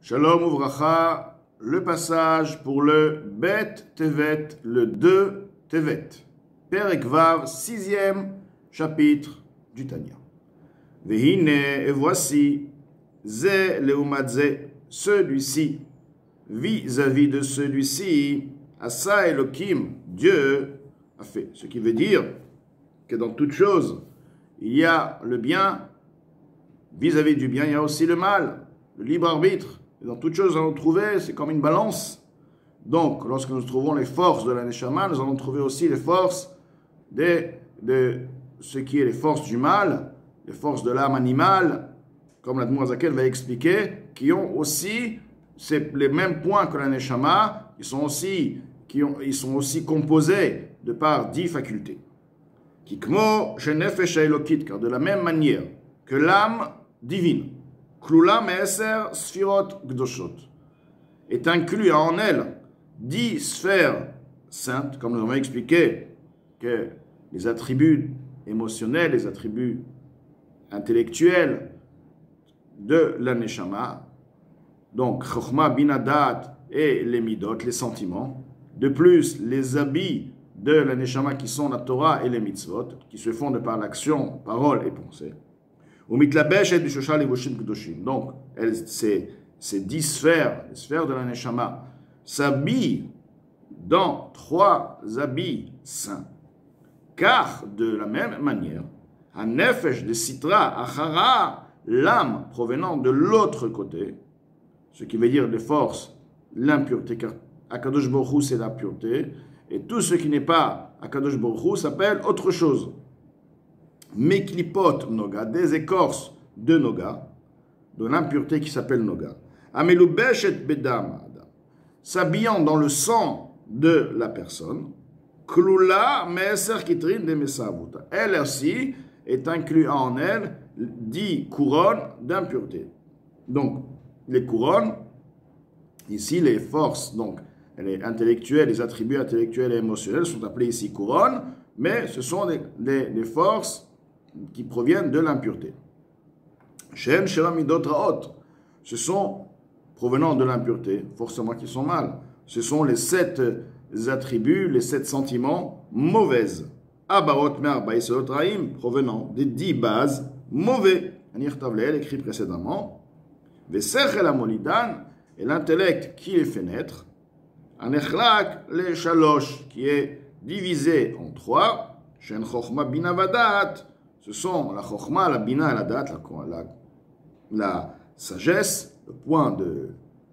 Shalom Uvracha, le passage pour le Bet Tevet, le 2 Tevet. Perek Vav, 6e chapitre du Tanya. Vehine, et voici, Ze Leumadze, celui-ci, vis-à-vis de celui-ci, Asa Elohim, Dieu a fait. Ce qui veut dire que dans toute chose, il y a le bien, vis-à-vis du bien, il y a aussi le mal, le libre arbitre. Et dans toute chose, nous allons trouver, c'est comme une balance. Donc, lorsque nous trouvons les forces de la Neshama, nous allons trouver aussi les forces de ce qui est les forces du mal, les forces de l'âme animale, comme l'Admour Zakel va expliquer, qui ont aussi les mêmes points que la Neshama, ils sont aussi composés de par 10 facultés. Kikmo, Shenefesh Elokit, car de la même manière que l'âme divine, Klula Me'eser Sfirot Gdoshot, est inclus en elle 10 sphères saintes, comme nous avons expliqué que les attributs émotionnels, les attributs intellectuels de la Neshama, donc Chokhmah, Binadat et les Midot, les sentiments, de plus les habits de la Neshama qui sont la Torah et les mitzvot, qui se font de par l'action, parole et pensée. Donc, ces 10 sphères, les sphères de la Neshama, s'habillent dans 3 habits saints. Car, de la même manière, Hanefesh de Sitra Achara, l'âme provenant de l'autre côté, ce qui veut dire les forces, l'impureté, car Akadosh Baruch Hu c'est la pureté, et tout ce qui n'est pas Akadosh Baruch Hu s'appelle autre chose. Meklipot Noga, des écorces de Noga, de l'impureté qui s'appelle Noga. Amelubeshet Bedam, s'habillant dans le sang de la personne, Klula Meser Kitrin de Mesavuta. Elle aussi est inclue en elle 10 couronnes d'impureté. Donc, les couronnes, ici les forces, donc les intellectuelles, les attributs intellectuels et émotionnels sont appelés ici couronnes, mais ce sont des forces qui proviennent de l'impureté. Shem Sheramidot Raot, ce sont provenant de l'impureté, forcément qui sont mal. Ce sont les 7 attributs, les 7 sentiments mauvaises. Abarot Me'arba Yesodot Raim, provenant des 10 bases mauvais. Anir Tavleel, écrit précédemment. Vesechel Amolidan, et l'intellect qui les fait naître. Anechlak le Shalosh, qui est divisé en 3. Shen Chokhmah Bina Vadat, ce sont la Chokhmah, la Bina et la Dat, la sagesse,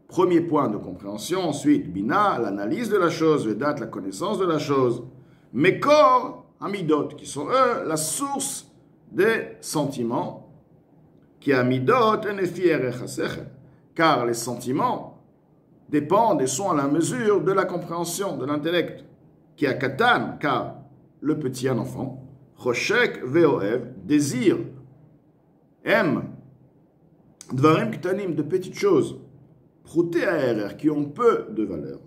premier point de compréhension. Ensuite, Bina, l'analyse de la chose, Vedat, la connaissance de la chose. Mekor, Amidot, qui sont eux la source des sentiments, qui Amidot enefier echasechel, car les sentiments dépendent et sont à la mesure de la compréhension, de l'intellect, qui a Katan, car le petit un enfant, Choshek ve'oev, désire, aime, Dvarim ktanim, de petites choses, Prouté aérer, qui ont peu de valeur.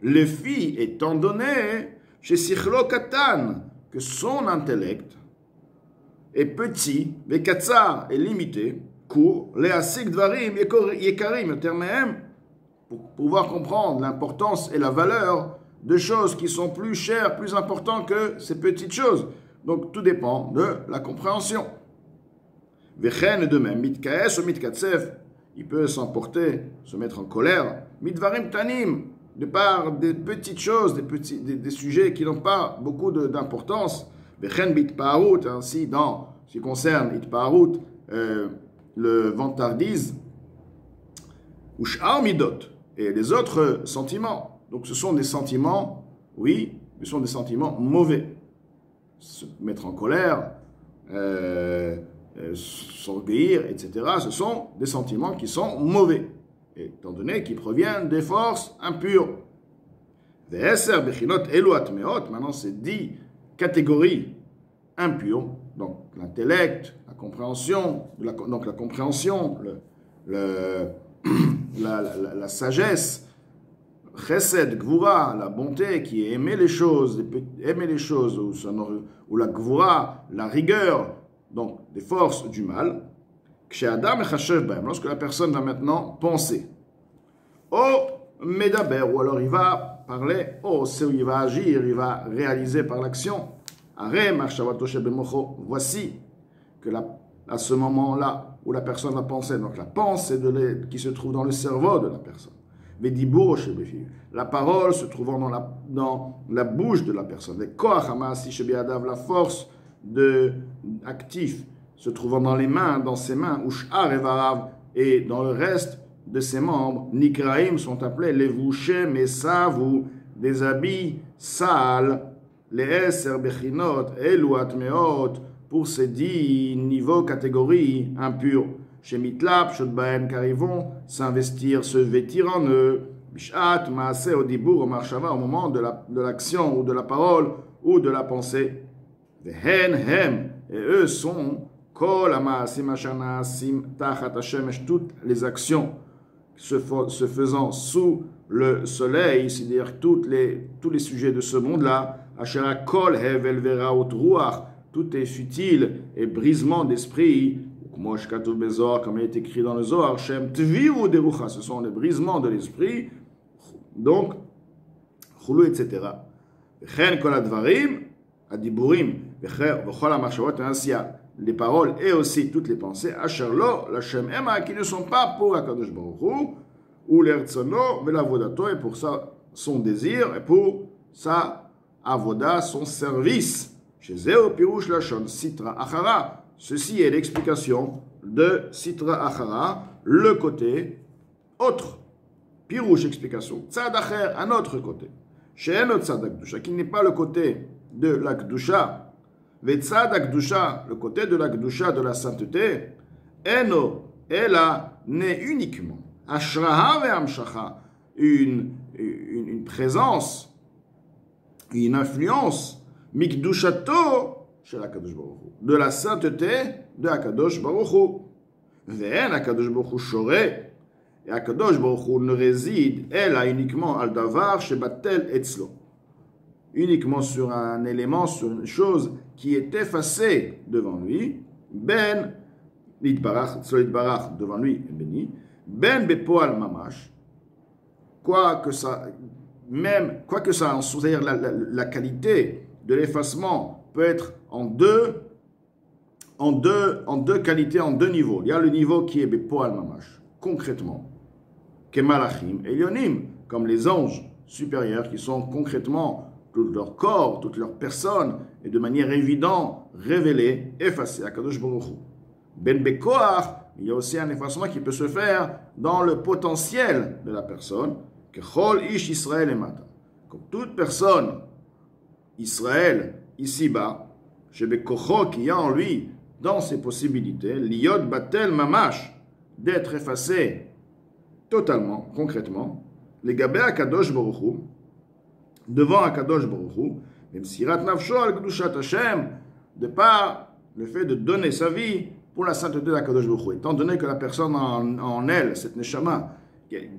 Les filles, étant donné, chez Sichlo Katan, que son intellect est petit, Vekatsar est limité, court, les Asik Dvarim, Yekarim, termes pour pouvoir comprendre l'importance et la valeur de choses qui sont plus chères, plus importantes que ces petites choses. Donc tout dépend de la compréhension. Vechen de même, mitkaes ou mitkatsef, il peut s'emporter, se mettre en colère. Mitvarim tanim, de par des petites choses, des sujets qui n'ont pas beaucoup d'importance. Vechen bitpaout, ainsi dans ce qui concerne itpaout, le vantardise, ou sh'ar midot, et les autres sentiments. Donc ce sont des sentiments, oui, ce sont des sentiments mauvais. Se mettre en colère, s'orgueillir, etc. Ce sont des sentiments qui sont mauvais, étant donné qu'ils proviennent des forces impures. Maintenant, c'est 10 catégories impures, donc l'intellect, la compréhension, la sagesse, Chesed, Gvura, la bonté, qui est aimer les choses, ou la Gvura, la rigueur, donc des forces du mal. Lorsque la personne va maintenant penser, Oh, Medaber, ou alors il va parler, oh, c'est où il va agir, il va réaliser par l'action. Voici que à ce moment-là où la personne va penser, donc la pensée qui se trouve dans le cerveau de la personne. La parole se trouvant dans la bouche de la personne. La force active se trouvant dans les mains, dans ses mains, et dans le reste de ses membres, Nikraim sont appelés les vouchés, mais savou, des habits sales, les Eser Bechinot, Eluat Meot, pour ces 10 niveaux, catégories impures. Chez Mitlap, Shodbaen, car ils vont s'investir, se vêtir en eux. Bishat, Maase, Odibur, Omarshava, au moment de l'action, ou de la parole, ou de la pensée. Vehen, Hem, et eux sont Kol, Amaasim, Ashana, Sim, Tachat, Hashemesh, toutes les actions se faisant sous le soleil, c'est-à-dire tous les sujets de ce monde-là. Ashera Kol, Hevel, Vera, Ruach, tout est futile et brisement d'esprit. Comme il est écrit dans le Zohar, Shem Tviru Derucha, ce sont les brisements de l'esprit, donc, Chulu, etc. Chen Kol Advarim, Adiburim, Vechol HaMachshavot, ainsi les paroles et aussi toutes les pensées, Asher Lo, la Shem Ema, qui ne sont pas pour Akadosh Baruch Hu, ou l'Ertzono, Velavodato, et pour ça, son désir, et pour sa avoda, son service. Chez Zéo Pirouche Lachon, Sitra Achara. Ceci est l'explication de Sitra Achara, le côté autre. Pirouche, explication. Tzad Acher, un autre côté. Chez Eno Tzad Akdusha, qui n'est pas le côté de l'Akdusha. Vetzad Akdusha, le côté de l'Akdusha, de la sainteté. Eno, Ela, n'est uniquement. Ashraha ve Amshacha, une présence, une influence. Mikdushato chez Akadosh Baruch Hu, de la sainteté de Akadosh Baruch Hu. Ve'en Akadosh Baruch Hu shoreh, et Akadosh Baruch Hu ne réside, elle a uniquement al davar chez Batel etzlo, uniquement sur un élément, sur une chose qui est effacée devant lui, ben l'idbarach, tzlo devant lui est béni, ben bepoal mamash, quoi que ça, c'est-à-dire la qualité de l'effacement peut être en deux qualités, en deux niveaux. Il y a le niveau qui est Bepoal Mamash, concrètement, Kemalachim et Yonim, comme les anges supérieurs qui sont concrètement tout leur corps, toute leur personne, et de manière évidente, révélée, effacée à Kadosh Baruch Hu. Ben Bekoach, il y a aussi un effacement qui peut se faire dans le potentiel de la personne, Kechol Ish Israël et Mata. Comme toute personne Israël, ici-bas, chez Bekocho, qui a en lui, dans ses possibilités, l'Iyod Batel Mamash, d'être effacé totalement, concrètement, les Gabé Akadosh Baruch Hu, devant Akadosh Baruch Hu, même si Rat Nafsho al Kedushat Hashem, de par le fait de donner sa vie pour la sainteté d'Akadosh Baruch Hu, étant donné que la personne en elle, cette Neshama,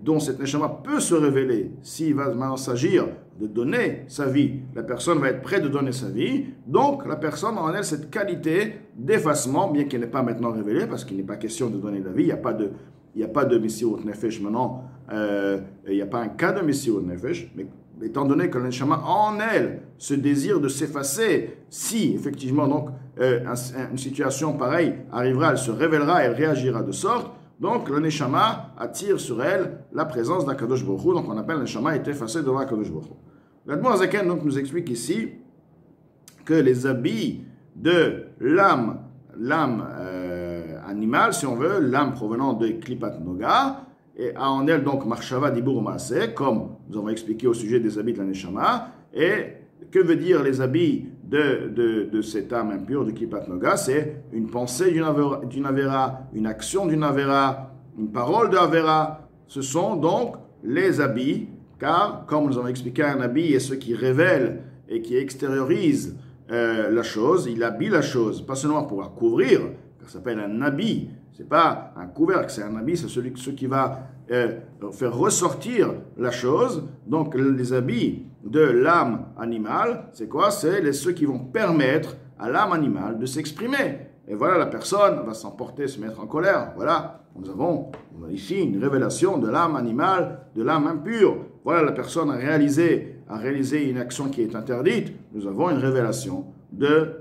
dont cette Neshama peut se révéler, s'il va maintenant s'agir de donner sa vie, la personne va être prête de donner sa vie, donc la personne en elle cette qualité d'effacement, bien qu'elle n'est pas maintenant révélée, parce qu'il n'est pas question de donner la vie, il n'y a pas de Messirut Nefesh maintenant, il n'y a pas un cas de Messirut Nefesh, mais étant donné que le Neshama en elle ce désir de s'effacer, si effectivement donc une situation pareille arrivera, elle se révélera, elle réagira de sorte. Donc, le Neshama attire sur elle la présence d'Akadosh Baruch Hu. Donc, on appelle le Neshama est effacé devant Akadosh Baruch Hu. L'Admor Hazaken donc nous explique ici que les habits de l'âme animale, si on veut, l'âme provenant de Klipat Noga, et a en elle donc Marshava Dibur Maaseh, comme nous avons expliqué au sujet des habits de la Neshama. Et que veut dire les habits de cette âme impure de Klipat Noga? C'est une pensée d'une Avera, une action d'une Avera, une parole de Avera. Ce sont donc les habits, car, comme nous avons expliqué, un habit est ce qui révèle et qui extériorise la chose, il habille la chose, pas seulement pour la couvrir, car ça s'appelle un habit, c'est pas un couvercle, c'est un habit, c'est ce qui va faire ressortir la chose. Donc les habits de l'âme animale, c'est quoi? C'est ceux qui vont permettre à l'âme animale de s'exprimer. et voilà, la personne va s'emporter, se mettre en colère. Voilà, nous avons ici une révélation de l'âme animale, de l'âme impure. Voilà, la personne a réalisé une action qui est interdite. Nous avons une révélation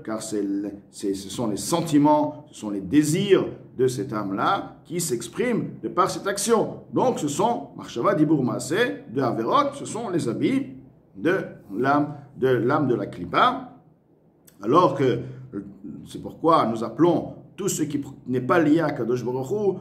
car ce sont les sentiments, ce sont les désirs de cette âme-là qui s'expriment de par cette action. Donc, ce sont, Marshava Dibur Maaseh, de Averot, ce sont les habits de l'âme de la Klippa. Alors que, c'est pourquoi nous appelons tout ce qui n'est pas lié à Kadosh Baruch Hu,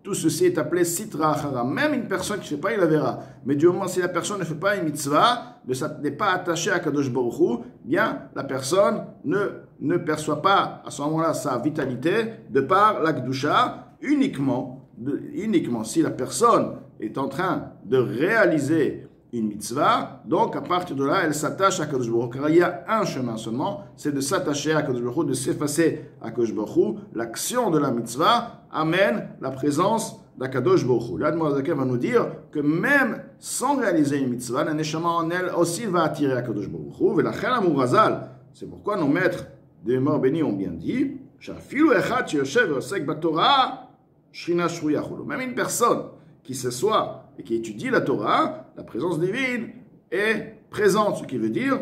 tout ceci est appelé Sitra Achara. Même une personne qui ne fait pas, il la verra. Mais du moment si la personne ne fait pas une mitzvah, n'est pas attachée à Kadosh Baruch Hu, bien, la personne ne perçoit pas à ce moment-là sa vitalité de par la Kedusha, uniquement si la personne est en train de réaliser une mitzvah, donc à partir de là, elle s'attache à Kadosh Baruch Hu. Car il y a un chemin seulement, c'est de s'attacher à Kadosh Baruch Hu, de s'effacer à Kadosh Baruch Hu. L'action de la mitzvah amène la présence d'Akadosh Baruch Hu. L'Admor Zaken va nous dire que même sans réaliser une mitzvah, la neshama en elle aussi va attirer Akadosh Baruch Hu. Velachel Amur Hazal. C'est pourquoi nos maîtres des morts bénis ont bien dit, Shafilu echad sheyoshev ve'osek baTorah, shrina shruyahu. Même une personne qui s'assoit et qui étudie la Torah, la présence divine est présente, ce qui veut dire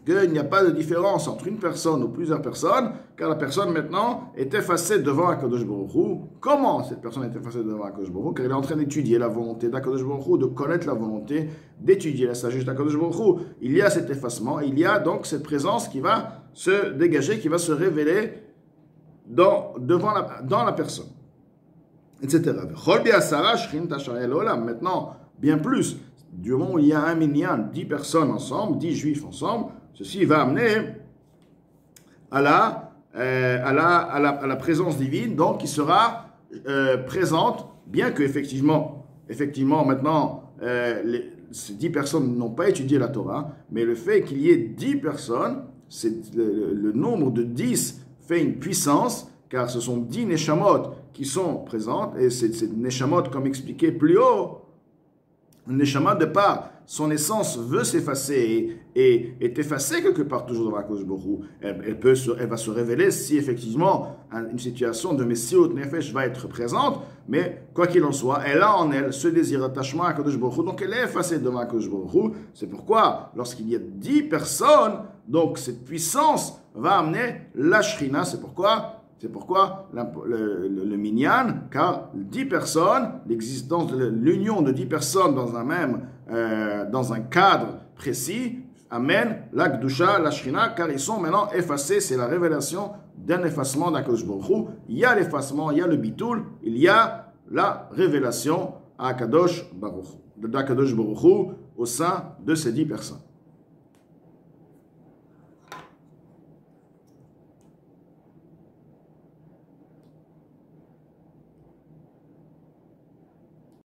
qu'il n'y a pas de différence entre une personne ou plusieurs personnes, car la personne maintenant est effacée devant Akadosh Baruch Hu. Comment cette personne est effacée devant Akadosh Baruch Hu? Car elle est en train d'étudier la volonté d'Akadosh Baruch Hu, de connaître la volonté, d'étudier la sagesse d'Akadosh Baruch Hu. Il y a cet effacement, il y a donc cette présence qui va se dégager, qui va se révéler dans la personne, etc. Maintenant, bien plus, du moment où il y a un minyan, 10 personnes ensemble, 10 juifs ensemble, ceci va amener à la présence divine, donc qui sera présente, bien que effectivement maintenant, ces 10 personnes n'ont pas étudié la Torah, mais le fait qu'il y ait 10 personnes, le nombre de 10 fait une puissance, car ce sont 10 neshamot qui sont présentes, et ces neshamot, comme expliqué plus haut, une neshama de part, son essence veut s'effacer et est effacée quelque part toujours dans la Akadosh Baruch Hu. Elle va se révéler si effectivement une situation de Messiut Nefesh va être présente, mais quoi qu'il en soit, elle a en elle ce désir d'attachement à Akadosh Baruch Hu, donc elle est effacée devant Akadosh Baruch Hu. C'est pourquoi, lorsqu'il y a 10 personnes, donc cette puissance va amener la Shrina. C'est pourquoi le minyan, car 10 personnes, l'existence de l'union de 10 personnes dans un cadre précis, amène la Kedusha, la Shrina, car ils sont maintenant effacés. C'est la révélation d'un effacement d'Akadosh Baruch Hu. Il y a l'effacement, il y a le bitul, il y a la révélation à d'Akadosh Baruch Hu au sein de ces 10 personnes.